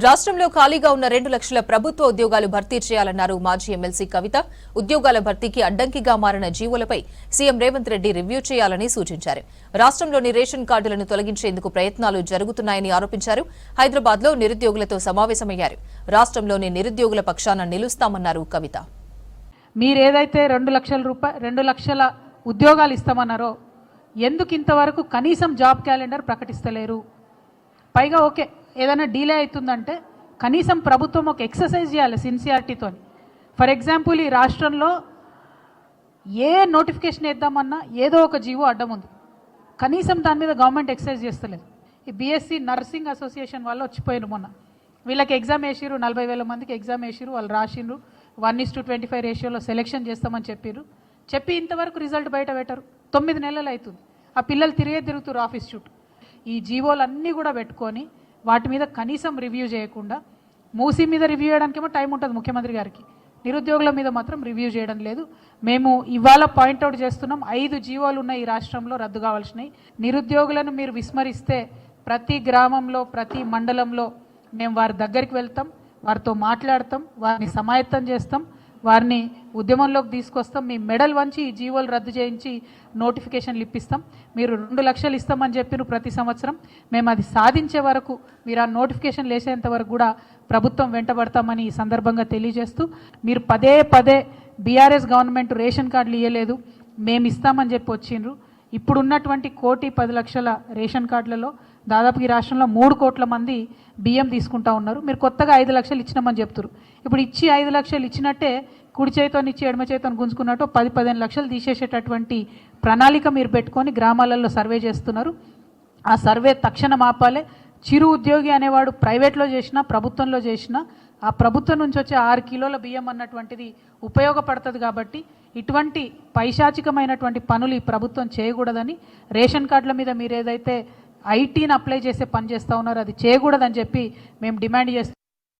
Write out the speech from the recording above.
రాష్ట్రంలో ఖాళీగా ఉన్న 2 లక్షల ప్రభుత్వ ఉద్యోగాలు భర్తీ చేయాలన్నారు మాజీ ఎమ్మెల్సీ కవిత. ఉద్యోగాల భర్తీకి అడ్డంకిగా మారిన జీవోలపై సీఎం రేవంత్ రెడ్డి రివ్యూ చేయాలని సూచించారు. రాష్ట్రంలోని రేషన్ కార్డులను తొలగించేందుకు ప్రయత్నాలు జరుగుతున్నాయని ఆరోపించారు. హైదరాబాద్లో నిరుద్యోగులతో సమావేశమయ్యారు. రాష్ట్రంలోని నిరుద్యోగుల పక్షాన నిలుస్తామన్నారు కవిత. మీరేదైతే 2 లక్షల ఉద్యోగాలు ఇస్తామన్నారో ఎందుకు ఇంతవరకు కనీసం జాబ్ క్యాలెండర్ ప్రకటిస్తలేరు? పైగా ఓకే ఏదైనా డీలే అవుతుందంటే కనీసం ప్రభుత్వం ఒక ఎక్సర్సైజ్ చేయాలి సిన్సియారిటీతో. ఫర్ ఎగ్జాంపుల్ ఈ రాష్ట్రంలో ఏ నోటిఫికేషన్ వేద్దామన్నా ఏదో ఒక జీవో అడ్డం ఉంది. కనీసం దాని మీద గవర్నమెంట్ ఎక్సర్సైజ్ చేస్తలేదు. ఈ బీఎస్సీ నర్సింగ్ అసోసియేషన్ వాళ్ళు వచ్చిపోయారు మొన్న. వీళ్ళకి ఎగ్జామ్ వేసిరు, 40,000 మందికి ఎగ్జామ్ వేసిరు, వాళ్ళు రాసిండ్రు. 1:25 రేషియోలో సెలెక్షన్ చేస్తామని చెప్పి ఇంతవరకు రిజల్ట్ బయట పెట్టరు. 9 నెలలు అవుతుంది. ఆ పిల్లలు తిరుగుతారు ఆఫీస్ చుట్టూ. ఈ జీవోలన్నీ కూడా పెట్టుకొని వాటి మీద కనీసం రివ్యూ చేయకుండా, మూసీ మీద రివ్యూ చేయడానికేమో టైం ఉంటుంది ముఖ్యమంత్రి గారికి, నిరుద్యోగుల మీద మాత్రం రివ్యూ చేయడం లేదు. మేము ఇవాళ పాయింట్అవుట్ చేస్తున్నాం, 5 జీవోలు ఉన్నాయి ఈ రాష్ట్రంలో రద్దు కావాల్సినవి. నిరుద్యోగులను మీరు విస్మరిస్తే ప్రతి గ్రామంలో ప్రతి మండలంలో మేము వారి దగ్గరికి వెళ్తాం, వారితో మాట్లాడతాం, వారిని సమాయత్తం చేస్తాం, వారిని ఉద్యమంలోకి తీసుకొస్తాం. మీ మెడల్ వంచి ఈ జీవోలు రద్దు చేయించి నోటిఫికేషన్లు ఇప్పిస్తాం. మీరు 2 లక్షలు ఇస్తామని చెప్పిన ప్రతి సంవత్సరం మేము అది సాధించే వరకు, మీరు ఆ నోటిఫికేషన్ వేసేంత వరకు కూడా ప్రభుత్వం వెంటబడతామని ఈ సందర్భంగా తెలియజేస్తూ, మీరు పదే బీఆర్ఎస్ గవర్నమెంట్ రేషన్ కార్డులు ఇవ్వలేదు, మేము ఇస్తామని చెప్పి వచ్చిండ్రు. ఇప్పుడున్నటువంటి 1,10,00,000 రేషన్ కార్డులలో దాదాపు ఈ రాష్ట్రంలో 3 కోట్ల మంది బియ్యం తీసుకుంటా ఉన్నారు. మీరు కొత్తగా 5 లక్షలు ఇచ్చినామని చెప్తారు. ఇప్పుడు ఇచ్చి 5 లక్షలు ఇచ్చినట్టే కుడి చేతిని ఇచ్చి ఎడమ చేతిని గుంజుకున్నట్టు 10-15 లక్షలు తీసేసేటటువంటి ప్రణాళిక మీరు పెట్టుకొని గ్రామాలలో సర్వే చేస్తున్నారు. ఆ సర్వే తక్షణం ఆపాలే. చిరు ఉద్యోగి అనేవాడు ప్రైవేట్లో చేసినా ప్రభుత్వంలో చేసినా ఆ ప్రభుత్వం నుంచి వచ్చే 6 కిలోల బియ్యం అన్నటువంటిది ఉపయోగపడుతుంది. కాబట్టి ఇటువంటి పైశాచికమైనటువంటి పనులు ఈ ప్రభుత్వం చేయకూడదని, రేషన్ కార్డుల మీద మీరు ఏదైతే ఐటీని అప్లై చేసే పని చేస్తూ ఉన్నారో అది చేయకూడదని చెప్పి మేము డిమాండ్ చేస్తాం.